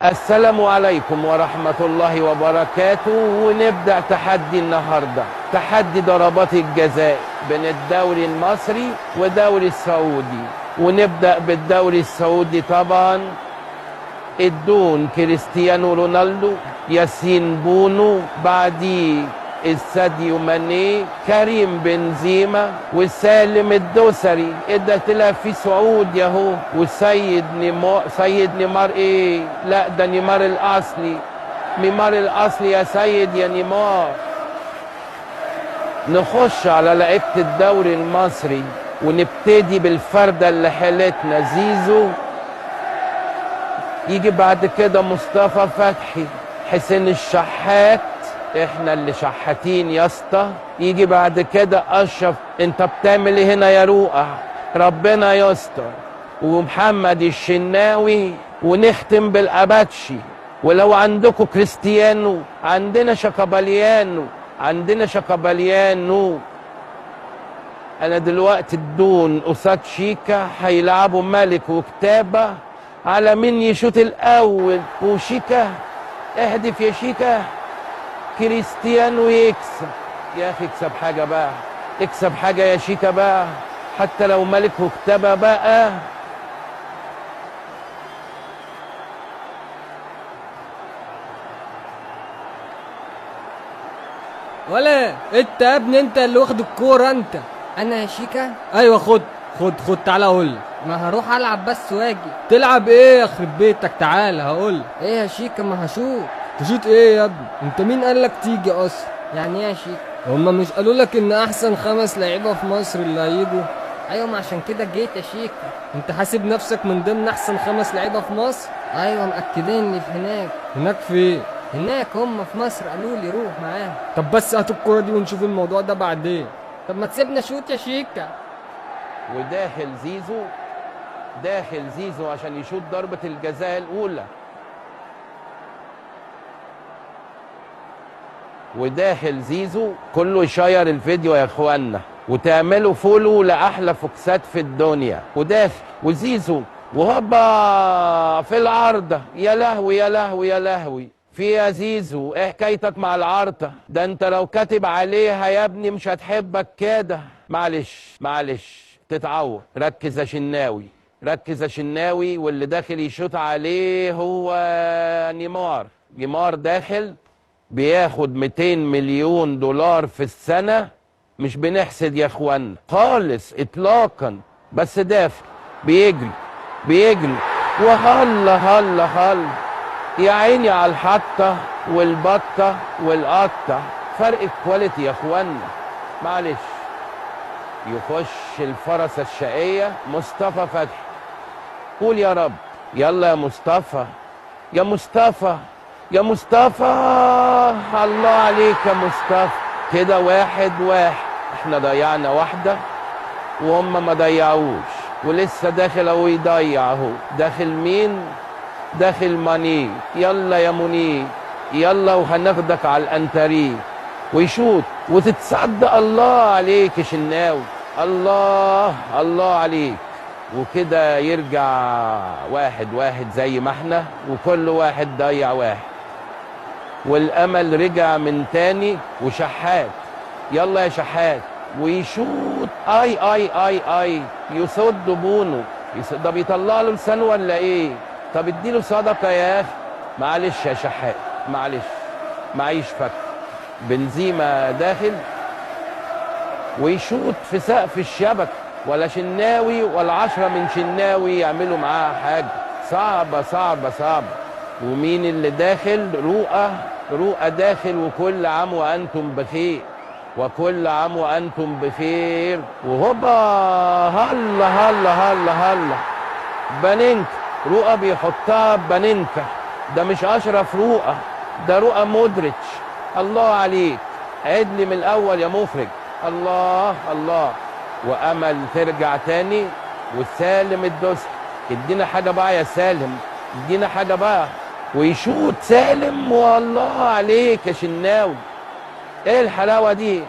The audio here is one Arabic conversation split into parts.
السلام عليكم ورحمة الله وبركاته. ونبدأ تحدي النهاردة، تحدي ضربات الجزاء بين الدوري المصري والدوري السعودي. ونبدأ بالدوري السعودي طبعا. الدون كريستيانو رونالدو، ياسين بونو، بعديه الساديو ماني، كريم بنزيما، وسالم الدوسري. ده طلع في سعودي اهو. وسيد نيمار، سيد نيمار ايه؟ لا ده نيمار الاصلي، نيمار الاصلي يا سيد يا نيمار. نخش على لعيبه الدوري المصري ونبتدي بالفرده اللي حالتنا زيزو. يجي بعد كده مصطفى فتحي، حسين الشحات، احنا اللي شحاتين يا اسطى. يجي بعد كده اشرف، انت بتعمل ايه هنا يا رؤى؟ ربنا يستر. ومحمد الشناوي، ونختم بالاباتشي. ولو عندكم كريستيانو، عندنا شيكاباليانو، عندنا شيكاباليانو. انا دلوقتي الدون قصاد شيكا هيلعبوا ملك وكتابه على مين يشوط الاول. وشيكا اهدف يا شيكا، كريستيانو يكسب. يا اخي اكسب حاجه بقى، اكسب حاجه يا شيكا بقى، حتى لو ملك وكتابه بقى. ولا انت يا ابني، انت اللي واخد الكوره انت. انا يا شيكا؟ ايوه خد تعالى اقول لك. ما هروح العب بس واجي. تلعب ايه يخرب بيتك؟ تعالى هقول لك. ايه يا شيكا؟ ما هشوف. تشوت ايه يا ابني؟ انت مين قال لك تيجي اصلا؟ يعني ايه يا شيكا؟ هما مش قالوا لك ان احسن 5 لعيبه في مصر اللي هيجوا؟ ايوه، ما عشان كده جيت يا شيكا. انت حاسب نفسك من ضمن احسن 5 لعيبه في مصر؟ ايوه مأكدين لي في هناك. هناك فين؟ هناك هم في مصر، قالوا لي روح معاهم. طب بس هات الكوره دي ونشوف الموضوع ده بعدين. طب ما تسيبنا شوت يا شيكا. وداخل زيزو، داخل زيزو عشان يشوط ضربة الجزاء الأولى. وداخل زيزو. كله يشير الفيديو يا اخوانا وتعملوا فولو لأحلى فوكسات في الدنيا. وداخل وزيزو وهوبا في العارضة. يا لهوي يا لهوي يا لهوي. في يا زيزو ايه حكايتك مع العارضة؟ ده انت لو كاتب عليها يا ابني مش هتحبك كده. معلش تتعور. ركز يا شناوي، ركز يا شناوي. واللي داخل يشوط عليه هو نيمار. نيمار داخل بياخد 200 مليون دولار في السنة. مش بنحسد يا اخوانا خالص اطلاقا، بس دافع بيجري وهلا يا عيني على الحطة والبطة والقطة. فرق الكواليتي يا اخوانا. معلش. يخش الفرسة الشقية مصطفى فتحي. قول يا رب. يلا يا مصطفى، يا مصطفى، يا مصطفى. الله عليك يا مصطفى. كده 1-1. احنا ضيعنا واحدة وهم ما ضيعوش. ولسه داخل اهو يضيع اهو. داخل مين؟ داخل ماني. يلا يا منير، يلا وهناخدك على الانتريه. ويشوط وتتصدق. الله عليك يا شناوي، الله عليك. وكده يرجع 1-1 زي ما احنا، وكل واحد ضيع واحد. والامل رجع من تاني. وشحات، يلا يا شحات. ويشوط. اي يصد بونو. ده بيطلع له لسانه ولا ايه؟ طب اديله صدقه يا اخي. معلش يا شحات، معلش معيش فك. بنزيما داخل ويشوط في سقف الشبكه. ولا شناوي ولا 10 من شناوي يعملوا معاه حاجه. صعبه. ومين اللي داخل؟ رؤى داخل. وكل عام وانتم بخير، وكل عام وانتم بخير. وهوبا هلا بانينكا. رؤى بيحطها بانينكا. ده مش اشرف رؤى، ده رؤى مودريتش. الله عليك. عيد لي من الاول يا مخرج. الله. وامل ترجع تاني. وسالم الدوسري. ادينا حاجه بقى يا سالم، ادينا حاجه بقى. ويشوط سالم. والله عليك يا شناوي. ايه الحلاوه دي؟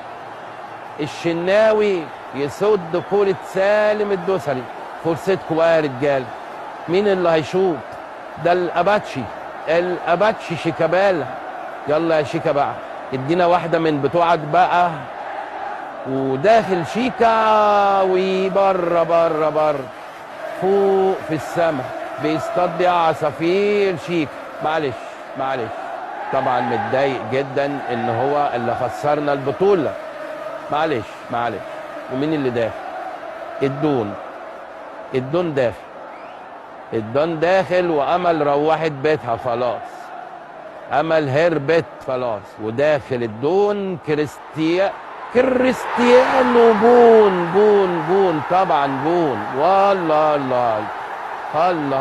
الشناوي يصد كوره سالم الدوسري. فرصتكم بقى يا رجاله. مين اللي هيشوط؟ ده الاباتشي. الاباتشي شيكابالا. يلا يا شيكا بقى، ادينا واحده من بتوعك بقى. وداخل شيكا وبره بره بره فوق في السماء بيصطاد بيها عصافير. شيكا معلش معلش، طبعا متضايق جدا ان هو اللي خسرنا البطوله. معلش معلش. ومين اللي داخل؟ الدون. الدون داخل. الدون داخل، وامل روحت بيتها خلاص. امل هربت خلاص، وداخل الدون كريستيانو. بون بون بون طبعا بون. والله الله الله.